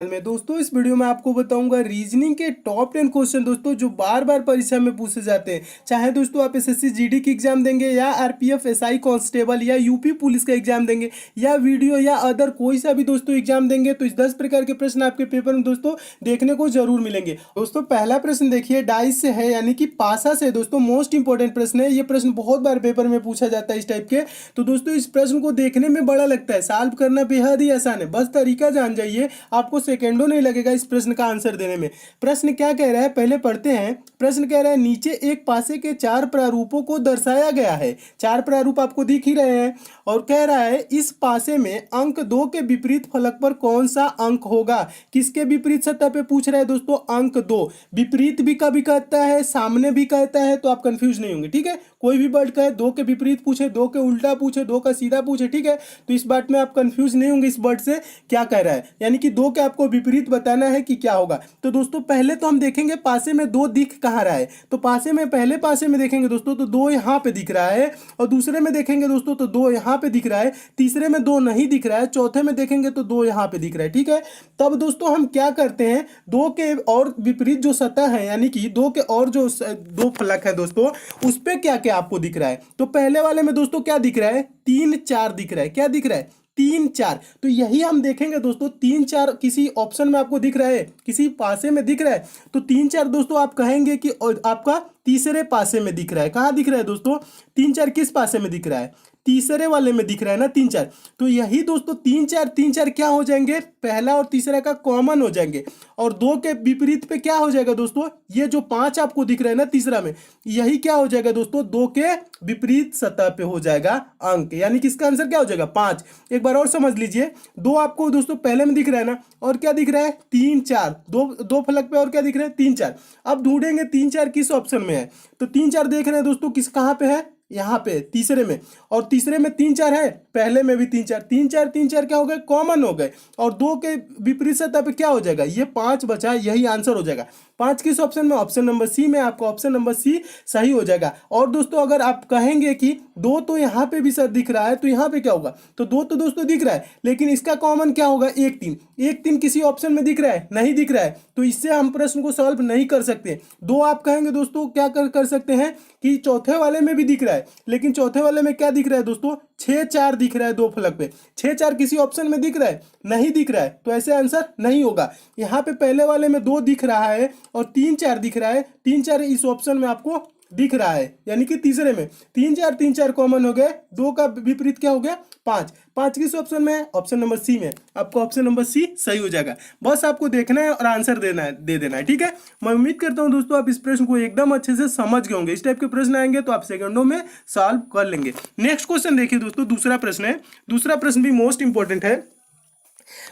में दोस्तों इस वीडियो में आपको बताऊंगा रीजनिंग के टॉप 10 क्वेश्चन दोस्तों जो बार बार परीक्षा में पूछे जाते हैं। चाहे दोस्तों आप एसएससी जीडी की एग्जाम देंगे या आरपीएफ एसआई कांस्टेबल या यूपी पुलिस का एग्जाम देंगे या वीडियो या अदर कोई सा भी दोस्तों एग्जाम देंगे तो इस 10 प्रकार के प्रश्न आपके पेपर में दोस्तों देखने को जरूर मिलेंगे। दोस्तों पहला प्रश्न देखिए डाइस से है यानी कि पासा से दोस्तों मोस्ट इंपॉर्टेंट प्रश्न है। ये प्रश्न बहुत बार पेपर में पूछा जाता है इस टाइप के। तो दोस्तों इस प्रश्न को देखने में बड़ा लगता है, सॉल्व करना बेहद ही आसान है, बस तरीका जान जाइए आपको सेकेंडों नहीं लगेगा इस प्रश्न का आंसर देने में। प्रश्न क्या कह रहा है पहले पढ़ते हैं। प्रश्न कह रहा है नीचे एक पासे के चार प्रारूपों को दर्शाया गया है। चार प्रारूप आपको दिख ही रहे हैं और कह रहा है इस पासे में अंक 2 के विपरीत फलक पर कौन सा अंक होगा। किसके विपरीत सतह पे पूछ रहा है दोस्तों? अंक 2। विपरीत भी कभी कहता है, सामने भी कहता है, तो आप कंफ्यूज नहीं होंगे। ठीक है, कोई भी वर्ड कहे 2 के विपरीत पूछे, 2 के उल्टा पूछे, 2 का सीधा पूछे, ठीक है, तो इस बात में आप कंफ्यूज नहीं होंगे इस वर्ड से क्या कह रहा है। यानी कि 2 के आपको विपरीत बताना है कि क्या होगा। तो दोस्तों पहले तो हम देखेंगे पासे में 2 दिख कहाँ रहा है। तो पासे में पहले पासे में देखेंगे दोस्तों तो 2 यहाँ पे दिख रहा है, और दूसरे में देखेंगे दोस्तों तो 2 यहाँ पे दिख रहा है, तीसरे में 2 नहीं दिख रहा है, चौथे में देखेंगे तो 2 यहाँ पे दिख रहा है। ठीक है, तब दोस्तों हम क्या करते हैं, 2 के और विपरीत जो सतह है यानी कि 2 के और जो 2 फलक है दोस्तों उस पे क्या क्या आपको दिख रहा है। तो पहले वाले में दोस्तों क्या दिख रहा है? 3 4 दिख रहा है। क्या दिख रहा है? 3 4। तो यही हम देखेंगे दोस्तों 3 4 किसी ऑप्शन में आपको दिख रहा है, किसी पासे में दिख रहा है, तो 3 4 दोस्तों आप कहेंगे कि आपका तीसरे पासे में दिख रहा है। कहाँ दिख रहा है दोस्तों? 3 4 किस पासे में दिख रहा है? तीसरे वाले में दिख रहा है ना 3 4। तो यही दोस्तों 3 4 क्या हो जाएंगे? पहला और तीसरा का कॉमन हो जाएंगे, और 2 के विपरीत पे क्या हो जाएगा दोस्तों? ये जो 5 आपको दिख रहा है ना तीसरा में, यही क्या हो जाएगा दोस्तों? 2 के विपरीत सतह पे हो जाएगा अंक, यानी कि इसका आंसर क्या हो जाएगा? 5। एक बार और समझ लीजिए, 2 आपको दोस्तों पहले में दिख रहा है ना, और क्या दिख रहा है? 3 4। दो फलक पे और क्या दिख रहा है? 3 4। अब ढूंढेंगे 3 4 किस ऑप्शन में है। तो 3 4 देख रहे हैं दोस्तों किस कहाँ पे है? यहाँ पे तीसरे में, और तीसरे में 3 4 है, पहले में भी 3 4। 3 4 क्या हो गए? कॉमन हो गए, और 2 के विपरीत सतह पे क्या हो जाएगा? ये 5 बचा, यही आंसर हो जाएगा। 5 किस ऑप्शन में? ऑप्शन नंबर सी में। आपका ऑप्शन नंबर सी सही हो जाएगा। और दोस्तों अगर आप कहेंगे कि 2 तो यहाँ पे भी सर दिख रहा है, तो यहाँ पे क्या होगा? तो 2 तो दोस्तों दिख रहा है, लेकिन इसका कॉमन क्या होगा? 1 3। 1 3 किसी ऑप्शन में दिख रहा है? नहीं दिख रहा है, तो इससे हम प्रश्न को सॉल्व नहीं कर सकते। 2 आप कहेंगे दोस्तों क्या कर सकते हैं कि चौथे वाले में भी दिख रहा है, लेकिन चौथे वाले में क्या दिख रहा है दोस्तों? 6 4 दिख रहा है 2 फलक पे। 6 4 किसी ऑप्शन में दिख रहा है? नहीं दिख रहा है, तो ऐसे आंसर नहीं होगा। यहाँ पे पहले वाले में 2 दिख रहा है और 3 4 दिख रहा है। 3 4 इस ऑप्शन में आपको दिख रहा है, यानी कि तीसरे में 3 4 कॉमन हो गए। 2 का विपरीत क्या हो गया? 5। 5 किस ऑप्शन में है? ऑप्शन नंबर सी में। आपको ऑप्शन नंबर सी सही हो जाएगा। बस आपको देखना है और आंसर दे देना है। ठीक है, मैं उम्मीद करता हूं दोस्तों आप इस प्रश्न को एकदम अच्छे से समझ गए होंगे। इस टाइप के प्रश्न आएंगे तो आप सेकंडों में सॉल्व कर लेंगे। नेक्स्ट क्वेश्चन देखिए दोस्तों, दूसरा प्रश्न है। दूसरा प्रश्न भी मोस्ट इंपॉर्टेंट है,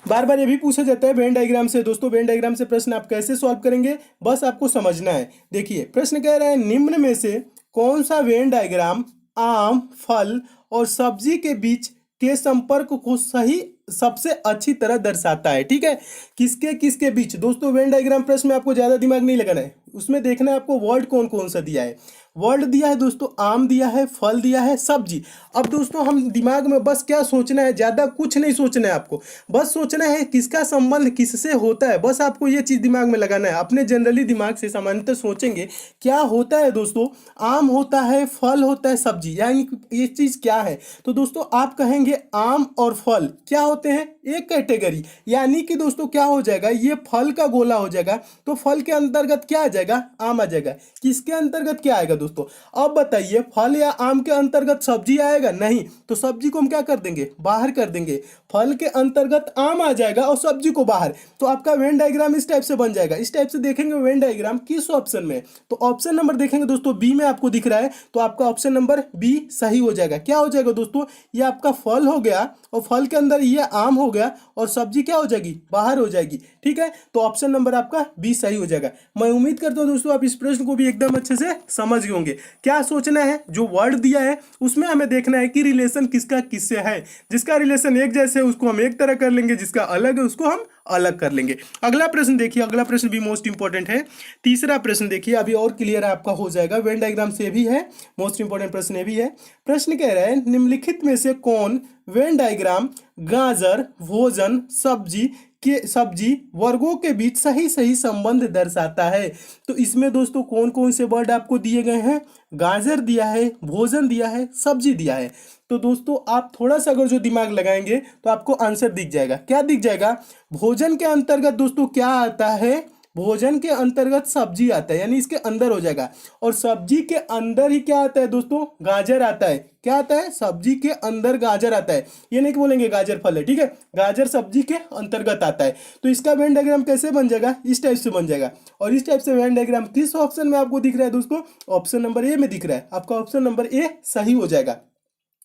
बार बार ये भी पूछा जाता है वेन डायग्राम से। दोस्तों वेन डायग्राम से प्रश्न आप कैसे सॉल्व करेंगे, बस आपको समझना है। देखिए प्रश्न कह रहा है निम्न में से कौन सा वेन डायग्राम आम, फल और सब्जी के बीच के संपर्क को सही सबसे अच्छी तरह दर्शाता है। ठीक है, किसके किसके बीच? दोस्तों वेन डायग्राम प्रश्न में आपको ज्यादा दिमाग नहीं लगाना है, उसमें देखना है आपको वर्ड कौन कौन सा दिया है। वर्ड दिया है दोस्तों आम दिया है, फल दिया है, सब्जी। अब दोस्तों हम दिमाग में बस क्या सोचना है, ज्यादा कुछ नहीं सोचना है आपको, बस सोचना है किसका संबंध किससे होता है। बस आपको ये चीज दिमाग में लगाना है। अपने जनरली दिमाग से सामान्यतः सोचेंगे क्या होता है दोस्तों? आम होता है, फल होता है, सब्जी, यानी ये चीज क्या है? तो दोस्तों आप कहेंगे आम और फल क्या होते हैं? एक कैटेगरी, यानी कि दोस्तों क्या हो जाएगा? ये फल का गोला हो जाएगा, तो फल के अंतर्गत क्या आ जाएगा? आम आ जाएगा। किसके अंतर्गत क्या आएगा दोस्तों? अब बताइए, फल या आम के अंतर्गत सब्जी आएगा? नहीं, तो सब्जी को हम क्या कर देंगे? बाहर कर देंगे। फल के अंतर्गत आम आ जाएगा और सब्जी को बाहर। तो आपका वेन डायग्राम इस टाइप से बन जाएगा। इस टाइप से देखेंगे वेन डायग्राम किस ऑप्शन में, तो ऑप्शन नंबर देखेंगे दोस्तों बी में आपको दिख रहा है, तो आपका ऑप्शन नंबर बी सही हो जाएगा। क्या हो जाएगा दोस्तों? ये आपका फल हो गया, और फल के अंदर ये आम हो गया, और सब्जी क्या हो जाएगी? बाहर हो जाएगी। ठीक है, तो ऑप्शन नंबर आपका बी सही हो जाएगा। मैं उम्मीद करता हूं दोस्तों आप इस प्रश्न को भी एकदम अच्छे से समझ गए होंगे। क्या सोचना है, जो वर्ड दिया है उसमें हमें देखना है कि रिलेशन किसका किससे है। जिसका रिलेशन एक जैसे है उसको हम एक तरह कर लेंगे, जिसका अलग है उसको हम अलग कर लेंगे। अगला प्रश्न देखिए, अगला प्रश्न भी मोस्ट इंपॉर्टेंट है। तीसरा प्रश्न देखिए, अभी और क्लियर आपका हो जाएगा। वेन डायग्राम से भी है, मोस्ट इंपॉर्टेंट प्रश्न ये भी है। प्रश्न कह रहा है निम्नलिखित में से कौन वेन डायग्राम गाजर, भोजन, सब्जी के सब्जी वर्गों के बीच सही सही संबंध दर्शाता है। तो इसमें दोस्तों कौन कौन से वर्ड आपको दिए गए हैं? गाजर दिया है, भोजन दिया है, सब्जी दिया है। तो दोस्तों आप थोड़ा सा अगर जो दिमाग लगाएंगे तो आपको आंसर दिख जाएगा। क्या दिख जाएगा? भोजन के अंतर्गत दोस्तों क्या आता है? भोजन के अंतर्गत सब्जी आता है, यानी इसके अंदर हो जाएगा। और सब्जी के अंदर ही क्या आता है दोस्तों? गाजर आता है। क्या आता है? सब्जी के अंदर गाजर आता है। ये नहीं कि बोलेंगे गाजर फल है, ठीक है, गाजर सब्जी के अंतर्गत आता है। तो इसका वेन डायग्राम कैसे बन जाएगा? इस टाइप से बन जाएगा। और इस टाइप से वेन डायग्राम किस ऑप्शन में आपको दिख रहा है दोस्तों? ऑप्शन नंबर ए में दिख रहा है। आपका ऑप्शन नंबर ए सही हो जाएगा।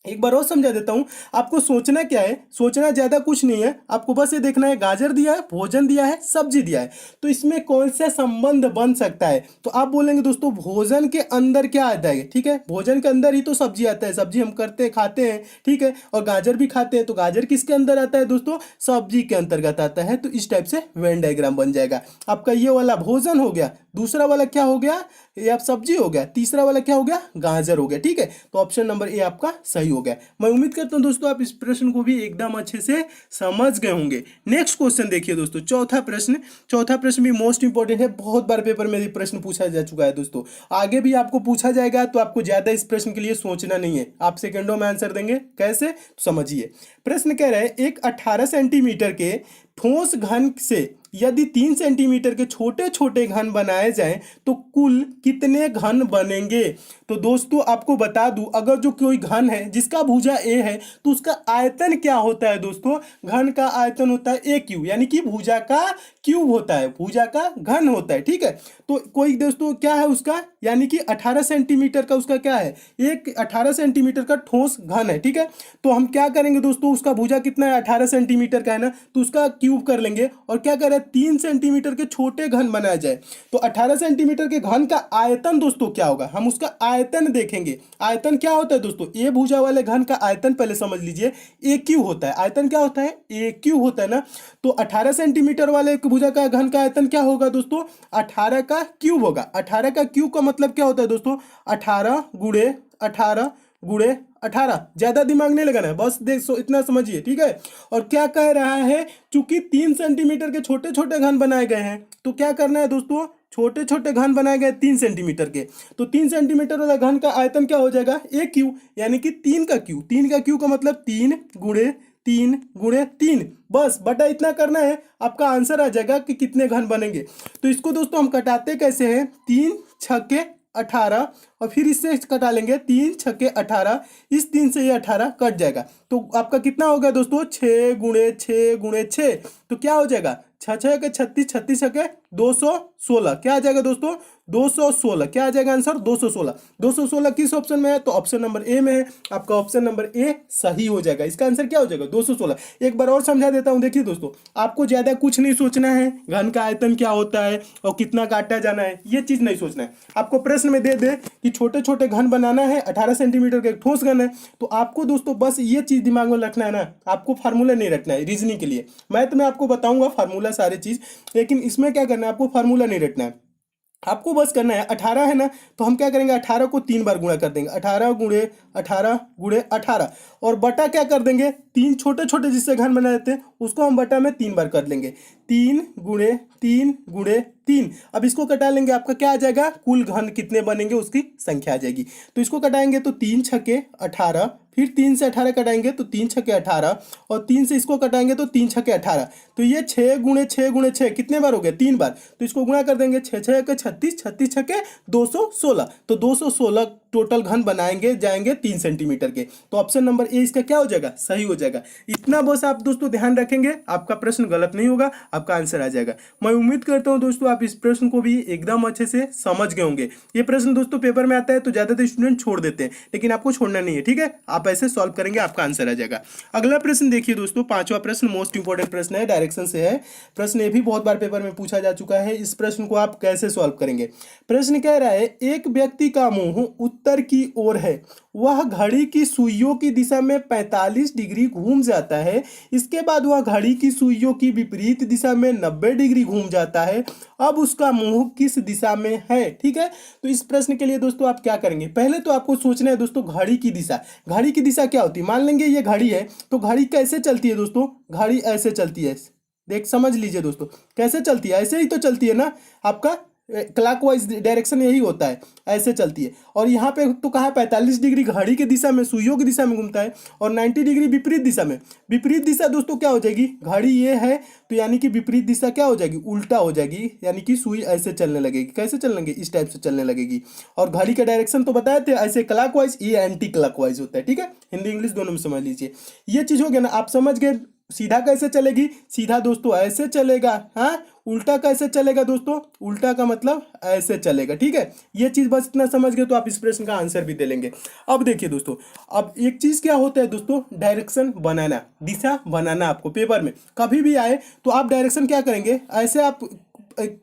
एक बार और समझा देता हूं। आपको सोचना क्या है? सोचना ज्यादा कुछ नहीं है, आपको बस ये देखना है गाजर दिया है, भोजन दिया है, सब्जी दिया है, तो इसमें कौन सा संबंध बन सकता है। तो आप बोलेंगे दोस्तों भोजन के अंदर क्या आता है, ठीक है, भोजन के अंदर ही तो सब्जी आता है, सब्जी हम करते हैं, खाते हैं, ठीक है, और गाजर भी खाते हैं, तो गाजर किसके अंदर आता है दोस्तों? सब्जी के अंतर्गत आता है। तो इस टाइप से वेन डायग्राम बन जाएगा। आपका ये वाला भोजन हो गया, दूसरा वाला क्या हो गया? ये आप सब्जी हो गया, तीसरा वाला क्या हो गया? गाजर हो गया, ठीक है। तो ऑप्शन नंबर ए आपका सही हो गया। मैं उम्मीद करता हूं दोस्तों आप इस प्रश्न को भी एकदम अच्छे से समझ गए होंगे। नेक्स्ट क्वेश्चन देखिए दोस्तों, चौथा प्रश्न। चौथा प्रश्न भी मोस्ट इंपॉर्टेंट है, बहुत बार पेपर में ये प्रश्न पूछा जा चुका है दोस्तों, आगे भी आपको पूछा जाएगा, तो आपको ज्यादा इस प्रश्न के लिए सोचना नहीं है, आप सेकंडों में आंसर देंगे। कैसे? तो समझिए। प्रश्न कह रहा है एक 18 सेंटीमीटर के ठोस घन से यदि 3 सेंटीमीटर के छोटे छोटे घन बनाए जाएं तो कुल कितने घन बनेंगे। तो दोस्तों आपको बता दूं, अगर जो कोई घन है जिसका भुजा ए है तो उसका आयतन क्या होता है दोस्तों? घन का आयतन होता है ए क्यूब, यानी कि भुजा का क्यूब होता है, भुजा का घन होता है, ठीक है। तो कोई दोस्तों क्या है उसका, यानी कि 18 सेंटीमीटर का उसका क्या है? एक 18 सेंटीमीटर का ठोस घन है, ठीक है। तो हम क्या करेंगे दोस्तों, उसका भुजा कितना है? 18 सेंटीमीटर का है ना, तो उसका क्यूब कर लेंगे और क्या करें, 3 सेंटीमीटर के छोटे घन बनाया जाए। तो 18 सेंटीमीटर के घन का आयतन दोस्तों क्या होगा, हम उसका आयतन देखेंगे। आयतन क्या होता है दोस्तों? ए भुजा वाले घन का आयतन पहले समझ लीजिए, ए क्यू होता है। आयतन क्या होता है? ए क्यू होता है ना। तो 18 सेंटीमीटर वाले भुजा का घन का आयतन क्या होगा दोस्तों? 18 का क्यूब होगा। 18 का क्यूब का मतलब क्या होता है दोस्तों? 18 गुणे 18 गुणे 18। ज्यादा दिमाग नहीं लगाना है, बस देख इतना समझिए, ठीक है। और क्या कह रहा है, चूंकि 3 सेंटीमीटर के छोटे छोटे घन बनाए गए हैं, तो क्या करना है दोस्तों? छोटे छोटे घन बनाए गए 3 सेंटीमीटर के, तो 3 सेंटीमीटर वाला घन का आयतन क्या हो जाएगा? ए क्यू, यानी कि 3 का क्यू। 3 का क्यू का मतलब 3 गुणे 3 गुणे 3, बस बटा इतना करना है, आपका आंसर आ जाएगा कि कितने घन बनेंगे। तो इसको दोस्तों हम कटाते कैसे हैं? 3 छक्के 18 और फिर इससे कटा लेंगे 3 छक्के 18, इस 3 से ये 18 कट जाएगा। तो आपका कितना हो गया दोस्तों? 6 गुणे 6 गुणे 6, तो क्या हो जाएगा? 6 6 के 36, 36 के 216, क्या आ जाएगा दोस्तों? 216। क्या आ जाएगा आंसर? 216। 216 किस ऑप्शन में है? तो ऑप्शन नंबर ए में है। आपका ऑप्शन नंबर ए सही हो जाएगा। इसका आंसर क्या हो जाएगा? 216। एक बार और समझा देता हूं, देखिए दोस्तों, आपको ज्यादा कुछ नहीं सोचना है, घन का आयतन क्या होता है और कितना काटा जाना है, ये चीज नहीं सोचना है। आपको प्रश्न में दे दे कि छोटे छोटे घन बनाना है, 18 सेंटीमीटर का एक ठोस घन है, तो आपको दोस्तों बस ये चीज दिमाग में रखना है ना, आपको फार्मूला नहीं रखना है रीजनिंग के लिए। मैथ में आपको बताऊंगा फार्मूला सारी चीज, लेकिन इसमें क्या करना है, आपको फार्मूला नहीं रखना है। आपको बस करना है 18 है ना, तो हम क्या करेंगे, 18 को 3 बार गुणा कर देंगे, 18 गुणे 18 गुणे 18, और बटा क्या कर देंगे, 3 छोटे छोटे जिससे घन बना देते हैं उसको हम बटा में 3 बार कर लेंगे, 3 गुणे 3 गुणे 3। अब इसको कटा लेंगे, आपका क्या आ जाएगा, कुल घन कितने बनेंगे उसकी संख्या आ जाएगी। तो इसको कटाएंगे तो 3 छक्के 18, फिर 3 से 18 कटाएंगे तो 3 छक्के 18, और 3 से इसको कटाएंगे तो 3 छक्के 18। तो ये 6 गुणे 6 गुणे 6 कितने बार हो गया, 3 बार। तो इसको गुणा कर देंगे, 6 6 के 36, 36 छक्के 216, तो 216 टोटल घन बनाएंगे जाएंगे 3 सेंटीमीटर के। तो ऑप्शन नंबर ए इसका क्या हो जाएगा, सही हो जाएगा। इतना बस आप दोस्तों ध्यान रखेंगे, आपका प्रश्न गलत नहीं होगा, आपका आंसर आ जाएगा। मैं उम्मीद करता हूं दोस्तों आप इस प्रश्न को भी एकदम अच्छे से समझ गए होंगे। ये प्रश्न दोस्तों पेपर में आता है तो ज्यादातर स्टूडेंट छोड़ देते हैं, लेकिन आपको छोड़ना नहीं है, ठीक है। आप ऐसे सॉल्व करेंगे, आपका आंसर आ जाएगा। अगला प्रश्न देखिए दोस्तों, 5वां प्रश्न मोस्ट इंपोर्टेंट प्रश्न है, डायरेक्शन से है प्रश्न, ये भी बहुत बार पेपर में पूछा जा चुका है। इस प्रश्न को आप कैसे सॉल्व करेंगे। प्रश्न कह रहा है, एक व्यक्ति का मुंह उत्तर की ओर है, वह घड़ी की सुइयों की दिशा में 45 डिग्री घूम जाता है, इसके बाद वह घड़ी की सुइयों की विपरीत दिशा में 90 डिग्री घूम जाता है। अब उसका मुंह किस दिशा में है, ठीक है। तो इस प्रश्न के लिए दोस्तों आप क्या करेंगे, पहले तो आपको सोचना है दोस्तों घड़ी की दिशा। घड़ी की दिशा क्या होती है, मान लेंगे ये घड़ी है, तो घड़ी कैसे चलती है दोस्तों, घड़ी ऐसे चलती है, देख समझ लीजिए दोस्तों, कैसे चलती है, ऐसे ही तो चलती है ना, आपका क्लॉकवाइज डायरेक्शन यही होता है, ऐसे चलती है। और यहाँ पे तो कहा 45 डिग्री घड़ी की दिशा में, सुइयों की दिशा में घूमता है, और 90 डिग्री विपरीत दिशा में। विपरीत दिशा दोस्तों क्या हो जाएगी, घड़ी ये है तो यानी कि विपरीत दिशा क्या हो जाएगी, उल्टा हो जाएगी, यानी कि सुई ऐसे चलने लगेगी। कैसे चलने लगेगी, इस टाइप से चलने लगेगी। और घड़ी का डायरेक्शन तो बताए थे ऐसे क्लॉकवाइज, ये एंटी क्लॉकवाइज होता है, ठीक है, हिंदी इंग्लिश दोनों में समझ लीजिए। ये चीज हो गया ना, आप समझ गए। सीधा कैसे चलेगी, सीधा दोस्तों ऐसे चलेगा, हाँ। उल्टा कैसे चलेगा दोस्तों, उल्टा का मतलब ऐसे चलेगा, ठीक है। ये चीज बस इतना समझ गए तो आप इस प्रश्न का आंसर भी दे लेंगे। अब देखिए दोस्तों, अब एक चीज क्या होता है दोस्तों, डायरेक्शन बनाना, दिशा बनाना। आपको पेपर में कभी भी आए तो आप डायरेक्शन क्या करेंगे, ऐसे आप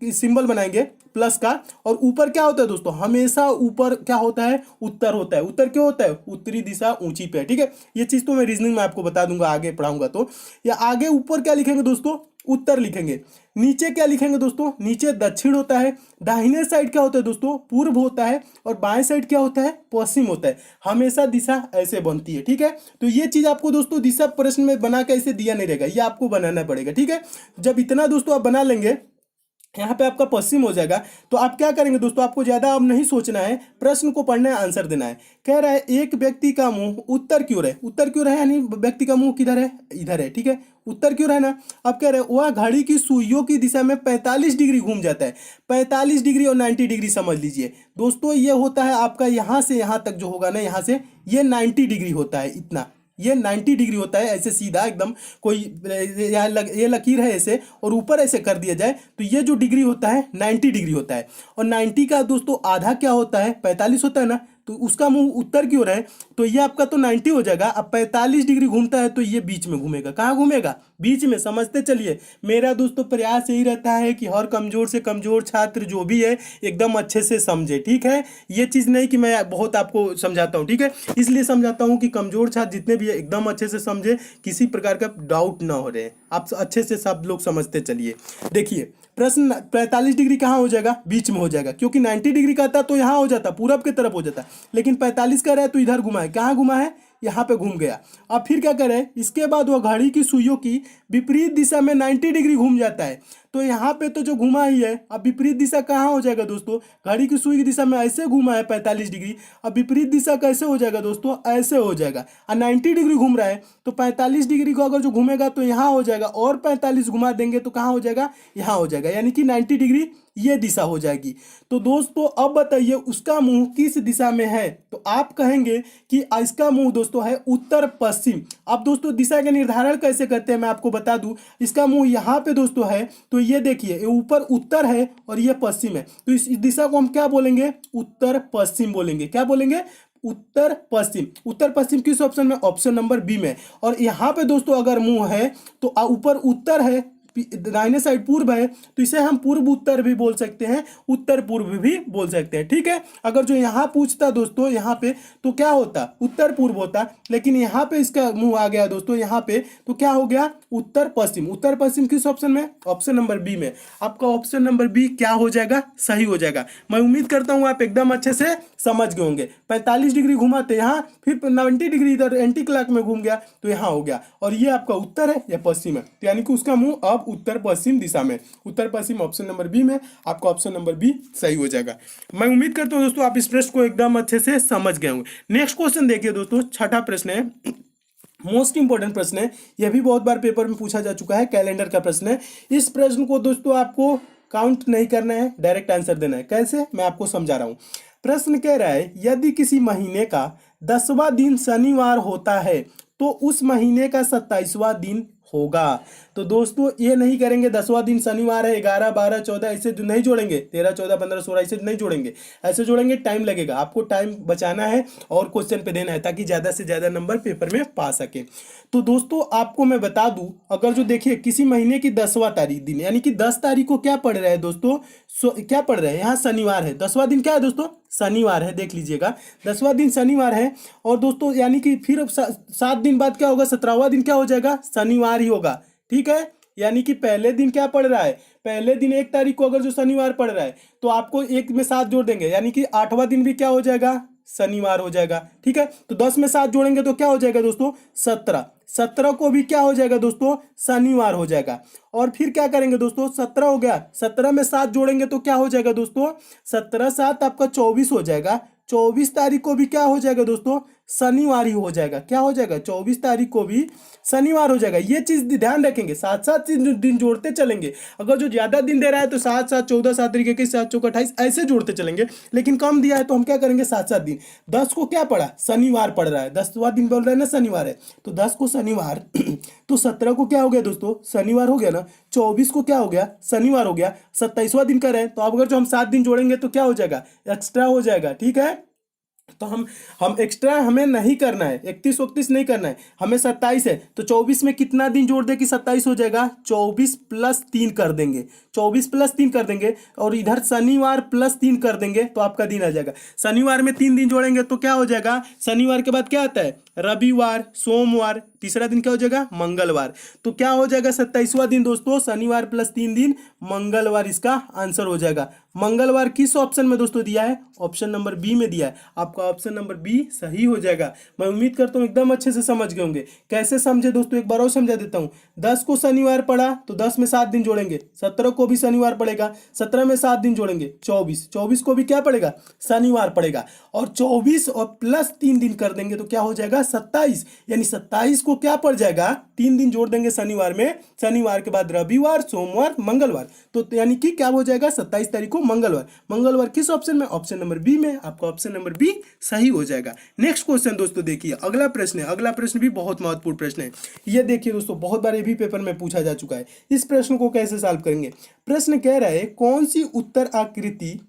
सिंबल बनाएंगे प्लस का, और ऊपर क्या होता है दोस्तों, हमेशा ऊपर क्या होता है, उत्तर होता है। उत्तर क्यों होता है, उत्तरी दिशा ऊंची पे है, ठीक है। ये चीज तो मैं रीजनिंग में आपको बता दूंगा, आगे पढ़ाऊंगा तो। या आगे ऊपर क्या लिखेंगे दोस्तों, उत्तर लिखेंगे। नीचे क्या लिखेंगे दोस्तों, नीचे दक्षिण होता है। दाहिने साइड क्या होता है दोस्तों, पूर्व होता है। और बाएं साइड क्या होता है, पश्चिम होता है। हमेशा दिशा ऐसे बनती है, ठीक है। तो ये चीज आपको दोस्तों दिशा प्रश्न में बना के ऐसे दिया नहीं रहेगा, ये आपको बनाना पड़ेगा, ठीक है। जब इतना दोस्तों आप बना लेंगे, यहाँ पे आपका पश्चिम हो जाएगा, तो आप क्या करेंगे दोस्तों, आपको ज्यादा अब नहीं सोचना है, प्रश्न को पढ़ना है, आंसर देना है। कह रहा है एक व्यक्ति का मुंह उत्तर क्यों रहे, उत्तर क्यों रहे यानी व्यक्ति का मुंह किधर है, इधर है, ठीक है। उत्तर क्यों रहे ना, अब कह रहे हैं वह घड़ी की सुइयों की दिशा में 45 डिग्री घूम जाता है। 45 डिग्री और 90 डिग्री समझ लीजिए दोस्तों, ये होता है आपका यहाँ से यहाँ तक जो होगा ना, यहाँ से ये 90 डिग्री होता है, इतना ये 90 डिग्री होता है, ऐसे सीधा एकदम। कोई ये लकीर है ऐसे, और ऊपर ऐसे कर दिया जाए तो ये जो डिग्री होता है 90 डिग्री होता है। और 90 का दोस्तों आधा क्या होता है, 45 होता है ना, तो उसका मुंह उत्तर क्यों रहे, तो ये आपका तो 90 हो जाएगा। अब 45 डिग्री घूमता है तो ये बीच में घूमेगा, कहाँ घूमेगा, बीच में। समझते चलिए, मेरा दोस्तों प्रयास यही रहता है कि हर कमजोर से कमजोर छात्र जो भी है एकदम अच्छे से समझे, ठीक है। ये चीज़ नहीं कि मैं बहुत आपको समझाता हूँ, ठीक है, इसलिए समझाता हूँ कि कमजोर छात्र जितने भी है एकदम अच्छे से समझे, किसी प्रकार का डाउट ना हो रहे, आप अच्छे से सब लोग समझते चलिए। देखिए प्रश्न 45 डिग्री कहाँ हो जाएगा, बीच में हो जाएगा, क्योंकि 90 डिग्री का था तो यहाँ हो जाता, पूरब की तरफ हो जाता, लेकिन 45 का रहा है तो इधर घुमा है, कहाँ घुमा है, यहाँ पे घूम गया। अब फिर क्या करे, इसके बाद वो घड़ी की सुइयों की विपरीत दिशा में 90 डिग्री घूम जाता है। तो यहाँ पे तो जो घुमा ही है, अब विपरीत दिशा कहाँ हो जाएगा दोस्तों, घड़ी की सुई की दिशा में ऐसे घुमा है 45 डिग्री, अब विपरीत दिशा कैसे हो जाएगा दोस्तों, ऐसे हो जाएगा। और 90 डिग्री घूम रहा है तो 45 डिग्री को अगर जो घूमेगा तो यहाँ हो जाएगा, और 45 घुमा देंगे तो कहाँ हो जाएगा, यहाँ हो जाएगा, यानी कि 90 डिग्री ये दिशा हो जाएगी। तो दोस्तों अब बताइए उसका मुंह किस दिशा में है, तो आप कहेंगे कि इसका मुंह दोस्तों है उत्तर पश्चिम। अब दोस्तों दिशा का निर्धारण कैसे करते हैं मैं आपको बता दूं, इसका मुंह यहाँ पे दोस्तों है, तो ये देखिए ये ऊपर उत्तर है और ये पश्चिम है, तो इस दिशा को हम क्या बोलेंगे, उत्तर पश्चिम बोलेंगे। क्या बोलेंगे, उत्तर पश्चिम। उत्तर पश्चिम किस ऑप्शन में, ऑप्शन नंबर बी में। और यहाँ पे दोस्तों अगर मुंह है तो ऊपर उत्तर है, दाहिने साइड पूर्व है, तो इसे हम पूर्व उत्तर भी बोल सकते हैं, उत्तर पूर्व भी बोल सकते हैं, ठीक है। अगर जो यहाँ पूछता दोस्तों यहाँ पे तो क्या होता, उत्तर पूर्व होता, लेकिन यहाँ पे इसका मुंह आ गया दोस्तों यहाँ पे, तो क्या हो गया, उत्तर पश्चिम। उत्तर पश्चिम किस ऑप्शन में, ऑप्शन नंबर बी में। आपका ऑप्शन नंबर बी क्या हो जाएगा, सही हो जाएगा। मैं उम्मीद करता हूँ आप एकदम अच्छे से समझ गए होंगे। 45 डिग्री घुमाते यहाँ, फिर 90 डिग्री इधर एंटी क्लॉक में घूम गया तो यहाँ हो गया, और ये आपका उत्तर है या पश्चिम है, तो यानी कि उसका मुंह अब उत्तर पश्चिम दिशा में, उत्तर पश्चिम ऑप्शन नंबर बी में। आपका ऑप्शन नंबर बी सही हो जाएगा। मैं उम्मीद करता हूँ दोस्तों आप इस प्रश्न को एकदम अच्छे से समझ गए होंगे। नेक्स्ट क्वेश्चन देखिए दोस्तों, छठा प्रश्न है, मोस्ट इंपॉर्टेंट प्रश्न है, यह भी बहुत बार पेपर में पूछा जा चुका है, कैलेंडर का प्रश्न है। इस प्रश्न को दोस्तों आपको काउंट नहीं करना है, डायरेक्ट आंसर देना है। कैसे, मैं आपको समझा रहा हूं। प्रश्न कह रहा है यदि किसी महीने का 10वां दिन शनिवार होता है तो उस महीने का 27वां दिन होगा। तो दोस्तों ये नहीं करेंगे 10वां दिन शनिवार है, 11 12 14 ऐसे नहीं जोड़ेंगे, 13 14 15 16 ऐसे नहीं जोड़ेंगे, ऐसे जोड़ेंगे टाइम लगेगा, आपको टाइम बचाना है और क्वेश्चन पे देना है ताकि ज़्यादा से ज़्यादा नंबर पेपर में पा सके। तो दोस्तों आपको मैं बता दूं, अगर जो देखिए किसी महीने की 10वां तारीख दिन, यानी कि 10 तारीख को क्या पड़ रहा है दोस्तों, क्या पड़ रहा है, यहाँ शनिवार है, 10वां दिन क्या है दोस्तों, शनिवार है, देख लीजिएगा 10वां दिन शनिवार है। और दोस्तों यानी कि फिर 7 दिन बाद क्या होगा, 17वां दिन क्या हो जाएगा, शनिवार ही होगा, ठीक है। यानी कि पहले दिन क्या पड़ रहा है, पहले दिन 1 तारीख को अगर जो शनिवार पड़ रहा है तो आपको 1 में 7 जोड़ देंगे, यानी कि 8वां दिन भी क्या हो जाएगा, शनिवार हो जाएगा, ठीक है। तो 10 में 7 जोड़ेंगे तो क्या हो जाएगा दोस्तों, 17। 17 को भी क्या हो जाएगा दोस्तों, शनिवार हो जाएगा। और फिर क्या करेंगे दोस्तों, 17 हो गया, 17 में 7 जोड़ेंगे तो क्या हो जाएगा दोस्तों, 17 7 आपका 24 हो जाएगा। 24 तारीख को भी क्या हो जाएगा दोस्तों, शनिवार ही हो जाएगा। क्या हो जाएगा, 24 तारीख को भी शनिवार हो जाएगा। ये चीज ध्यान रखेंगे, साथ साथ दिन जोड़ते चलेंगे। अगर जो ज्यादा दिन दे रहा है तो 7 7 14 7 तरीके के 7 चौक 28 ऐसे जोड़ते चलेंगे, लेकिन कम दिया है तो हम क्या करेंगे, 7 7 दिन। 10 को क्या पड़ा, शनिवार पड़ रहा है, 10वां दिन बोल रहे हैं ना शनिवार है, तो 10 को शनिवार तो 17 को क्या हो गया दोस्तों, शनिवार हो गया ना। 24 को क्या हो गया, शनिवार हो गया। 27वां दिन कर रहे हैं, तो अब अगर जो हम 7 दिन जोड़ेंगे तो क्या हो जाएगा, एक्स्ट्रा हो जाएगा। ठीक है, तो हम एक्स्ट्रा हमें नहीं करना है, 31 31 नहीं करना है, हमें 27 है। तो 24 में कितना दिन जोड़ दे कि 27 हो जाएगा, 24 प्लस 3 कर देंगे, 24 प्लस 3 कर देंगे, और इधर शनिवार प्लस 3 कर देंगे तो आपका दिन आ जाएगा। शनिवार में 3 दिन जोड़ेंगे तो क्या हो जाएगा, शनिवार के बाद क्या आता है, रविवार, सोमवार, तीसरा दिन क्या हो जाएगा, मंगलवार। तो क्या हो जाएगा 27वां दिन दोस्तों, शनिवार प्लस 3 दिन, मंगलवार इसका आंसर हो जाएगा। मंगलवार किस ऑप्शन में दोस्तों दिया है, ऑप्शन नंबर बी में दिया है। आपका ऑप्शन नंबर बी सही हो जाएगा। मैं उम्मीद करता हूँ एकदम अच्छे से समझ गए होंगे। कैसे समझे दोस्तों, एक बार और समझा देता हूँ। 10 को शनिवार पड़ा तो 10 में 7 दिन जोड़ेंगे, 17 को भी शनिवार पड़ेगा, 17 में 7 दिन जोड़ेंगे, 24, 24 को भी क्या पड़ेगा, शनिवार पड़ेगा, और 24 और प्लस 3 दिन कर देंगे तो क्या हो जाएगा, 27। यानी 27 को क्या पड़ जाएगा, 3 दिन जोड़ देंगे शनिवार में, शनिवार के बाद रविवार, सोमवार, मंगलवार, तो यानी कि क्या हो जाएगा, 27 तारीख को मंगलवार। मंगलवार किस ऑप्शन में, ऑप्शन नंबर बी में। आपका ऑप्शन नंबर बी सही हो जाएगा। नेक्स्ट क्वेश्चन दोस्तों देखिए, अगला प्रश्न है, अगला प्रश्न भी बहुत महत्वपूर्ण प्रश्न है। ये देखिए दोस्तों, बहुत बार ये भी पेपर में पूछा जा चुका है। इस प्रश्न को कैसे सॉल्व करेंगे। प्रश्न कह रहा है कौन सी उत्तर आकृति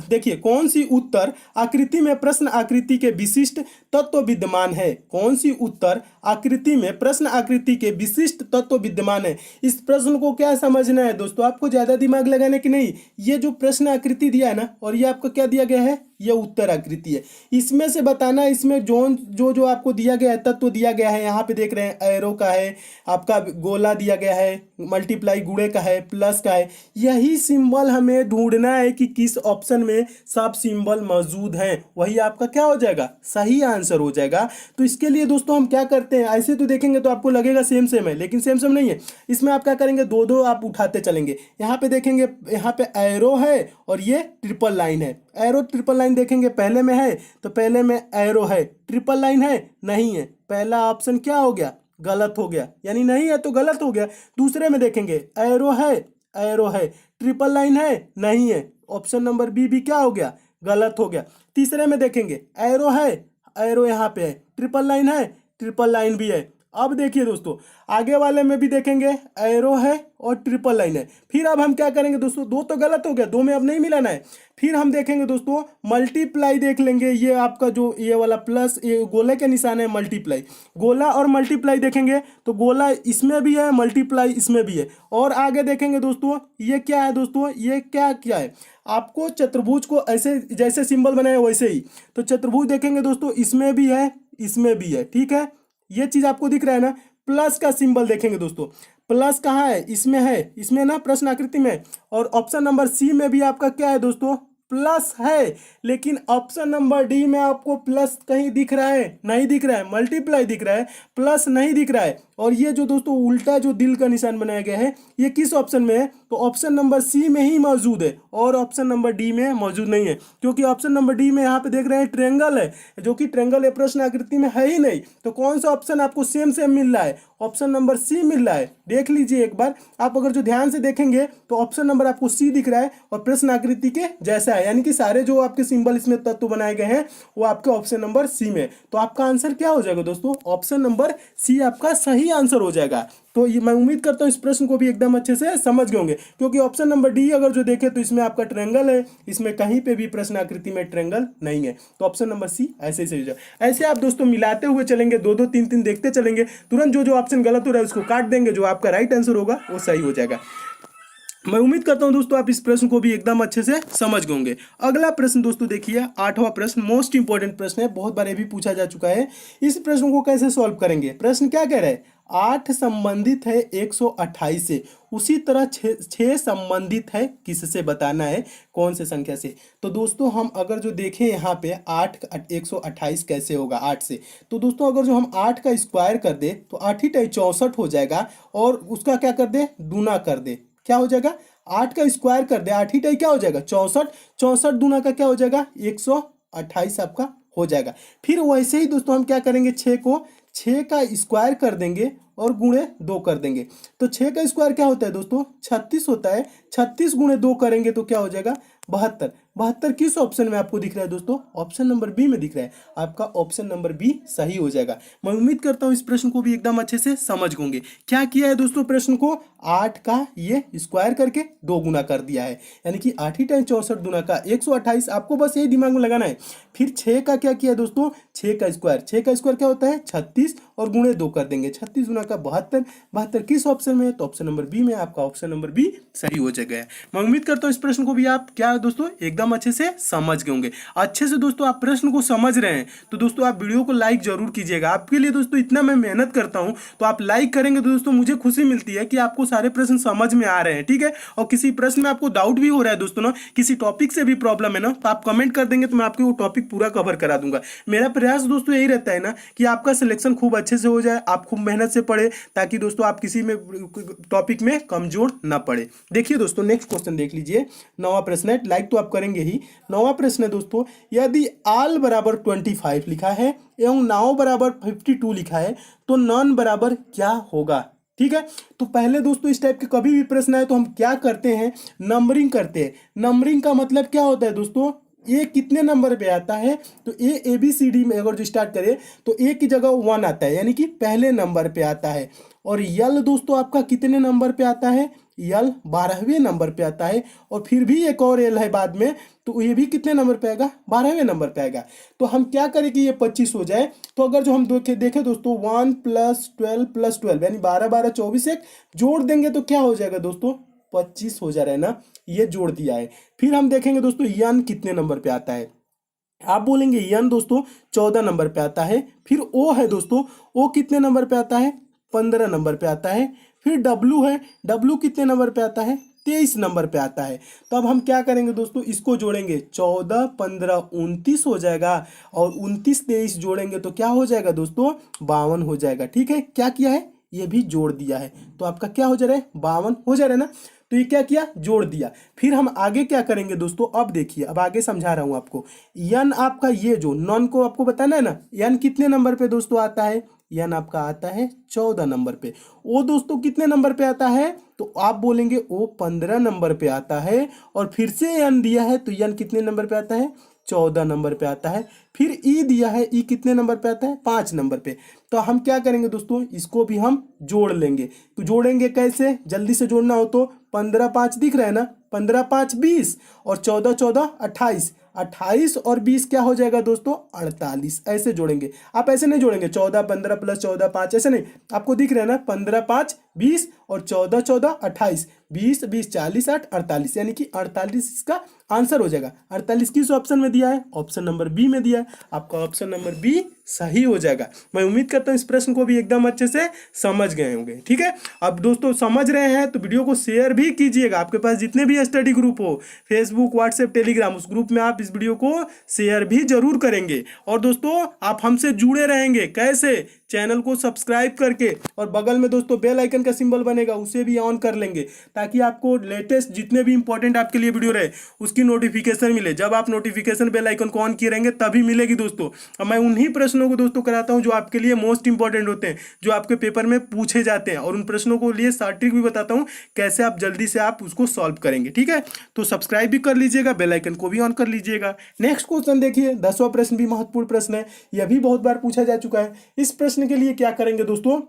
देखिए, कौन सी उत्तर आकृति में प्रश्न आकृति के विशिष्ट तत्व विद्यमान है, कौन सी उत्तर आकृति में प्रश्न आकृति के विशिष्ट तत्व विद्यमान है। इस प्रश्न को क्या समझना है दोस्तों, आपको ज्यादा दिमाग लगाने की नहीं। ये जो प्रश्न आकृति दिया है ना, और ये आपको क्या दिया गया है, ये उत्तर आकृति है। इसमें से बताना, इसमें जो जो आपको दिया गया है, तत्व दिया गया है, यहाँ पे देख रहे हैं एरो का है, आपका गोला दिया गया है, मल्टीप्लाई गुणे का है, प्लस का है। यही सिंबल हमें ढूंढना है कि किस ऑप्शन में सब सिंबल मौजूद हैं, वही आपका क्या हो जाएगा, सही आंसर हो जाएगा। तो इसके लिए दोस्तों हम क्या करते हैं, ऐसे तो देखेंगे तो आपको लगेगा सेम सेम है, लेकिन सेम सेम नहीं है। इसमें आप क्या करेंगे, दो दो आप उठाते चलेंगे। यहाँ पे देखेंगे, यहाँ पे एरो है और ये ट्रिपल लाइन है। एरो ट्रिपल लाइन देखेंगे, पहले में है तो पहले में एरो है, ट्रिपल लाइन है नहीं है, पहला ऑप्शन क्या हो गया, गलत हो गया, यानी नहीं है तो गलत हो गया। दूसरे में देखेंगे, एरो है, एरो है, ट्रिपल लाइन है नहीं है, ऑप्शन नंबर बी भी क्या हो गया, गलत हो गया। तीसरे में देखेंगे, एरो है, एरो यहाँ पे है, ट्रिपल लाइन है, ट्रिपल लाइन भी है। अब देखिए दोस्तों, आगे वाले में भी देखेंगे, एरो है और ट्रिपल लाइन है। फिर अब हम क्या करेंगे दोस्तों, दो तो गलत हो गया, दो में अब नहीं मिलाना है। फिर हम देखेंगे दोस्तों, मल्टीप्लाई देख लेंगे। ये आपका जो ये वाला प्लस, ये गोले के निशान है, मल्टीप्लाई, गोला और मल्टीप्लाई देखेंगे तो गोला इसमें भी है, मल्टीप्लाई इसमें भी है। और आगे देखेंगे दोस्तों, ये क्या है दोस्तों, ये क्या क्या है, आपको चतुर्भुज को ऐसे जैसे सिंबल बनाए वैसे ही, तो चतुर्भुज देखेंगे दोस्तों, इसमें भी है, इसमें भी है। ठीक है, ये चीज आपको दिख रहा है ना। प्लस का सिंबल देखेंगे दोस्तों, प्लस कहाँ है, इसमें है, इसमें ना प्रश्न आकृति में। और ऑप्शन नंबर सी में भी आपका क्या है दोस्तों, प्लस है। लेकिन ऑप्शन नंबर डी में आपको प्लस कहीं दिख रहा है, नहीं दिख रहा है, मल्टीप्लाई दिख रहा है, प्लस नहीं दिख रहा है। और ये जो दोस्तों उल्टा जो दिल का निशान बनाया गया है, ये किस ऑप्शन में है, तो ऑप्शन नंबर सी में ही मौजूद है, और ऑप्शन नंबर डी में मौजूद नहीं है। क्योंकि ऑप्शन नंबर डी में यहाँ पे देख रहे हैं ट्रेंगल है, जो कि ट्रेंगल है, प्रश्न आकृति में है ही नहीं। तो कौन सा ऑप्शन आपको सेम सेम मिल रहा है, ऑप्शन नंबर सी मिल रहा है। देख लीजिए एक बार, आप अगर जो ध्यान से देखेंगे तो ऑप्शन नंबर आपको सी दिख रहा है और प्रश्न आकृति के जैसा है, यानी कि सारे जो आपके सिंबल इसमें तत्व बनाए गए हैं वो आपके ऑप्शन नंबर सी में। तो आपका आंसर क्या हो जाएगा दोस्तों, ऑप्शन नंबर सी आपका सही आंसर हो जाएगा। तो ये मैं उम्मीद करता हूँ इस प्रश्न को भी एकदम अच्छे से समझ गए होंगे, क्योंकि ऑप्शन नंबर डी अगर जो देखें तो इसमें आपका ट्रेंगल है, इसमें कहीं पे भी प्रश्न आकृति में ट्रेंगल नहीं है। तो ऑप्शन नंबर सी ऐसे ही सही हो जाएगा। ऐसे आप दोस्तों मिलाते हुए चलेंगे, दो दो तीन तीन देखते चलेंगे, तुरंत जो जो ऑप्शन गलत हो रहा है उसको काट देंगे, जो आपका राइट आंसर होगा वो सही हो जाएगा। मैं उम्मीद करता हूं दोस्तों आप इस प्रश्न को भी एकदम अच्छे से समझ गए होंगे। अगला प्रश्न दोस्तों देखिए, 8वां प्रश्न, मोस्ट इंपॉर्टेंट प्रश्न है, बहुत बार ये भी पूछा जा चुका है। इस प्रश्न को कैसे सॉल्व करेंगे। प्रश्न क्या कह रहा है, 8 संबंधित है 128 से, उसी तरह 6 संबंधित है किससे, बताना है कौन से संख्या से। तो दोस्तों हम अगर जो देखें यहाँ पे 8 128 कैसे होगा 8 से, तो दोस्तों अगर जो हम 8 का स्क्वायर कर दे तो 8 ही 64 हो जाएगा, और उसका क्या कर दे, दूना कर दे, क्या हो जाएगा, 8 का स्क्वायर कर दे, 8 ही क्या हो जाएगा 64, 64 दूना का क्या हो जाएगा 128 आपका हो जाएगा। फिर वैसे ही दोस्तों हम क्या करेंगे, 6 का स्क्वायर कर देंगे और गुणे 2 कर देंगे। तो 6 का स्क्वायर क्या होता है दोस्तों 36 होता है, 36 गुणे 2 करेंगे तो क्या हो जाएगा 72। 72 किस ऑप्शन में आपको दिख रहा है दोस्तों, ऑप्शन नंबर बी में दिख रहा है, आपका ऑप्शन नंबर बी सही हो जाएगा। मैं उम्मीद करता हूँ इस प्रश्न को भी एकदम अच्छे से समझ होंगे। क्या किया है दोस्तों, प्रश्न को 8 का ये स्क्वायर करके 2 गुना कर दिया है, यानी कि 8 ही टाइम 64 गुना का 128, आपको बस यही दिमाग में लगाना है। फिर 6 का क्या किया दोस्तों, 6 का स्क्वायर क्या होता है 36 और गुणे 2 कर देंगे, 36 गुना का 72, 72 किस ऑप्शन में है, तो ऑप्शन नंबर बी में, आपका ऑप्शन नंबर बी सही हो जाएगा। मैं उम्मीद करता हूँ इस प्रश्न को भी आप क्या दोस्तों एकदम अच्छे से समझ गए होंगे। अच्छे से दोस्तों आप प्रश्न को समझ रहे हैं तो दोस्तों आप वीडियो को लाइक जरूर कीजिएगा। आपके लिए दोस्तों इतना मैं मेहनत करता हूं, तो आप लाइक करेंगे तो दोस्तों मुझे खुशी मिलती है कि आपको सारे प्रश्न समझ में आ रहे हैं, ठीक है। और किसी प्रश्न में आपको डाउट भी हो रहा है दोस्तों ना, किसी टॉपिक से भी प्रॉब्लम है ना, तो आप कमेंट कर देंगे तो मैं आपको वो टॉपिक पूरा कवर करा दूंगा। मेरा प्रयास दोस्तों यही रहता है ना कि आपका सिलेक्शन खूब अच्छे से हो जाए, आप खूब मेहनत से पढ़े, ताकि दोस्तों आप किसी में टॉपिक में कमजोर ना पड़े। देखिए दोस्तों नेक्स्ट क्वेश्चन देख लीजिए, 9वां प्रश्न है, लाइक तो आप करेंगे ही। 9वां प्रश्न है दोस्तों, यदि आल बराबर 25 लिखा है एवं नाव बराबर 52 लिखा है तो नॉन बराबर क्या होगा, ठीक है। तो पहले दोस्तों इस टाइप के कभी भी प्रश्न आए तो हम क्या करते हैं, नंबरिंग करते हैं। नंबरिंग का मतलब क्या होता है दोस्तों, ए कितने नंबर पे आता है, तो ए बी सी डी में अगर जो स्टार्ट करें तो ए की जगह 1 आता है, यानी कि पहले नंबर पे आता है। और यल दोस्तों आपका कितने नंबर पे आता है, यल 12वें नंबर पे आता है। और फिर भी एक और एल है बाद में, तो ये भी कितने नंबर पे आएगा, 12वें नंबर पे आएगा। तो हम क्या करें कि ये 25 हो जाए, तो अगर जो हम देखें दोस्तों 1 + 12 + 12 यानी 12 12 24 एक जोड़ देंगे तो क्या हो जाएगा दोस्तों 25 हो जा रहा है ना, ये जोड़ दिया है। फिर हम देखेंगे दोस्तों यन कितने नंबर पे आता है, आप बोलेंगे यन दोस्तों 14 नंबर पे आता है। फिर ओ है दोस्तों, ओ कितने नंबर पे आता है, 15 नंबर पे आता है। फिर डब्लू है, डब्लू कितने नंबर पे आता है, 23 नंबर पे आता है। तो अब हम क्या करेंगे दोस्तों, इसको जोड़ेंगे, 14 15 29 हो जाएगा, और 29 23 जोड़ेंगे तो क्या हो जाएगा दोस्तों 52 हो जाएगा, ठीक है। क्या किया है, ये भी जोड़ दिया है, तो आपका क्या हो जा रहा है 52 हो जा रहा है ना। तो ये क्या किया, जोड़ दिया। फिर हम आगे क्या करेंगे दोस्तों, अब देखिए, अब आगे समझा रहा हूं आपको। यन आपका ये जो नॉन को आपको बताना है ना, यन कितने नंबर पे दोस्तों आता है, यन आपका आता है 14 नंबर पे। ओ दोस्तों कितने नंबर पे आता है, तो आप बोलेंगे ओ 15 नंबर पे आता है। और फिर से यन दिया है तो यन कितने नंबर पे आता है, 14 नंबर पे आता है। फिर ई दिया है, ई कितने नंबर पे आता है, 5 नंबर पे। तो हम क्या करेंगे दोस्तों, इसको भी हम जोड़ लेंगे। तो जोड़ेंगे कैसे, जल्दी से जोड़ना हो तो 15 5 दिख रहा है ना, 15 5 20, और 14 14 28, 28 और 20 क्या हो जाएगा दोस्तों 48। ऐसे जोड़ेंगे, आप ऐसे नहीं जोड़ेंगे 14 15 + 14 5, ऐसे नहीं, आपको दिख रहा है ना 15 5 20 और 14 14 28, 20 20 40 8 48, यानी कि 48 इसका आंसर हो जाएगा। 48 किस ऑप्शन में दिया है, ऑप्शन नंबर बी में दिया है, आपका ऑप्शन नंबर बी सही हो जाएगा। मैं उम्मीद करता हूँ इस प्रश्न को भी एकदम अच्छे से समझ गए होंगे, ठीक है। अब दोस्तों समझ रहे हैं तो वीडियो को शेयर भी कीजिएगा, आपके पास जितने भी स्टडी ग्रुप हो, फेसबुक व्हाट्सएप टेलीग्राम, उस ग्रुप में आप इस वीडियो को शेयर भी जरूर करेंगे। और दोस्तों आप हमसे जुड़े रहेंगे कैसे, चैनल को सब्सक्राइब करके, और बगल में दोस्तों बेल आइकन का सिंबल बनेगा उसे भी ऑन कर लेंगे, ताकि आपको लेटेस्ट जितने भी इंपॉर्टेंट आपके लिए वीडियो रहे उसकी नोटिफिकेशन मिले। जब आप नोटिफिकेशन बेल आइकन को ऑन किए रहेंगे तभी मिलेगी दोस्तों। और मैं उन्हीं प्रश्नों को दोस्तों कराता हूं जो आपके लिए मोस्ट इंपॉर्टेंट होते हैं, जो आपके पेपर में पूछे जाते हैं, और उन प्रश्नों को लिए शॉर्ट ट्रिक भी बताता हूं कैसे आप जल्दी से आप उसको सॉल्व करेंगे, ठीक है। तो सब्सक्राइब भी कर लीजिएगा, बेल आइकन को भी ऑन कर लीजिएगा। नेक्स्ट क्वेश्चन देखिए, 10वां प्रश्न भी महत्वपूर्ण प्रश्न है, यह भी बहुत बार पूछा जा चुका है। इस प्रश्न के लिए क्या करेंगे दोस्तों,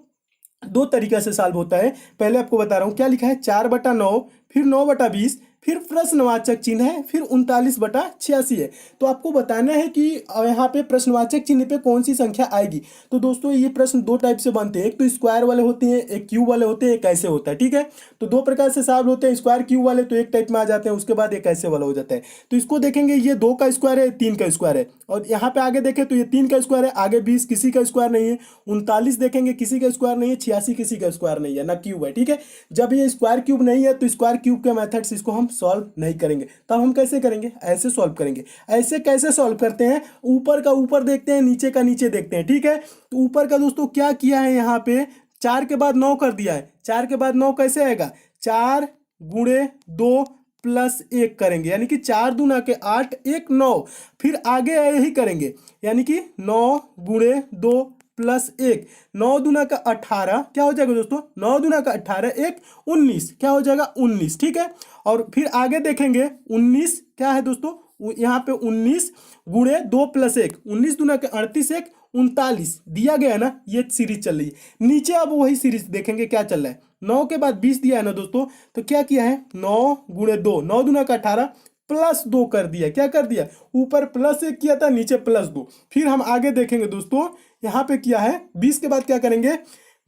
2 तरीका से सॉल्व होता है। पहले आपको बता रहा हूं क्या लिखा है, 4/9, फिर 9/20, फिर प्रश्नवाचक चिन्ह है, फिर 39/86 है। तो आपको बताना है कि यहाँ पे प्रश्नवाचक चिन्ह पे कौन सी संख्या आएगी। तो दोस्तों ये प्रश्न दो टाइप से बनते हैं, एक तो स्क्वायर वाले होते हैं, एक क्यूब वाले होते हैं, एक ऐसे होता है, ठीक है। तो दो प्रकार से सवाल होते हैं, स्क्वायर क्यूब वाले तो एक टाइप में आ जाते हैं, उसके बाद एक ऐसे वाला हो जाता है। तो इसको देखेंगे, ये 2 का स्क्वायर है, 3 का स्क्वायर है, और यहाँ पे आगे देखें तो ये 3 का स्क्वायर है, आगे 20 किसी का स्क्वायर नहीं है, 39 देखेंगे किसी का स्क्वायर नहीं है, 86 किसी का स्क्वायर नहीं है, ना क्यूब है, ठीक है। जब ये स्क्वायर क्यूब नहीं है तो स्क्वायर क्यूब के मेथड से इसको हम सॉल्व नहीं करेंगे। तब हम कैसे करेंगे, ऐसे सॉल्व करेंगे। ऐसे कैसे सॉल्व करते हैं, ऊपर का ऊपर देखते हैं, नीचे का नीचे देखते हैं, ठीक है। तो ऊपर का दोस्तों क्या किया है, यहाँ पे 4 के बाद 9 कर दिया है। 4 के बाद 9 कैसे आएगा, 4 गुणे 2 प्लस 1 करेंगे, यानी कि 4 दूना के 8, 1 9। फिर आगे यही करेंगे, यानी कि 9 गुणे 2 प्लस 1, 9 दूना का 18, क्या हो जाएगा दोस्तों, 9 दूना का 18, 1 19, क्या हो जाएगा 19, ठीक है। और फिर आगे देखेंगे 19 क्या है दोस्तों, यहाँ पे 19 गुणे 2 प्लस 1, 19 दूना के 38, 1 39 दिया गया है ना, ये सीरीज चल रही है। नीचे अब वही सीरीज देखेंगे क्या चल रहा है, 9 के बाद 20 दिया है ना दोस्तों, तो क्या किया है, 9 गुणे 2, 9 दूना का 18 प्लस 2 कर दिया, क्या कर दिया, ऊपर प्लस 1 किया था, नीचे प्लस 2। फिर हम आगे देखेंगे दोस्तों, यहाँ पे किया है 20 के बाद क्या करेंगे,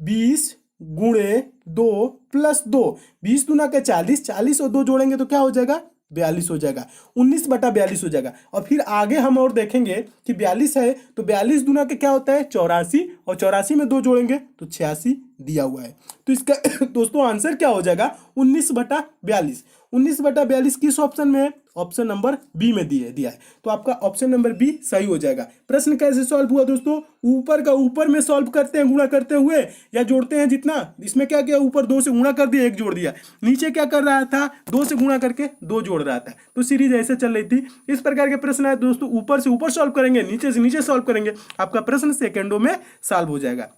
20 गुणे 2 प्लस 2, 20 दूना का 40, 40 और 2 जोड़ेंगे तो क्या हो जाएगा, 42 हो जाएगा, 19/42 हो जाएगा। और फिर आगे हम और देखेंगे कि 42 है तो 42 दूना के क्या होता है 84, और 84 में 2 जोड़ेंगे तो 86 दिया हुआ है। तो इसका दोस्तों आंसर क्या हो जाएगा, 19/42। 19/42 किस ऑप्शन में है, ऑप्शन नंबर बी में दिया है। तो आपका ऑप्शन नंबर बी सही हो जाएगा। प्रश्न कैसे सॉल्व हुआ दोस्तों, ऊपर का ऊपर में सॉल्व करते हैं गुणा करते हुए, या जोड़ते हैं जितना, इसमें क्या किया, ऊपर 2 से गुणा कर दिया, 1 जोड़ दिया, नीचे क्या कर रहा था, 2 से गुणा करके 2 जोड़ रहा था। तो सीरीज ऐसे चल रही थी। इस प्रकार के प्रश्न है दोस्तों, ऊपर से ऊपर सॉल्व करेंगे, नीचे से नीचे सॉल्व करेंगे, आपका प्रश्न सेकेंडों में सॉल्व हो जाएगा।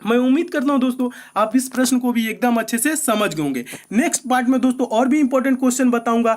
मैं उम्मीद करता हूं दोस्तों आप इस प्रश्न को भी एकदम अच्छे से समझ गए होंगे। नेक्स्ट पार्ट में दोस्तों और भी इंपॉर्टेंट क्वेश्चन बताऊंगा।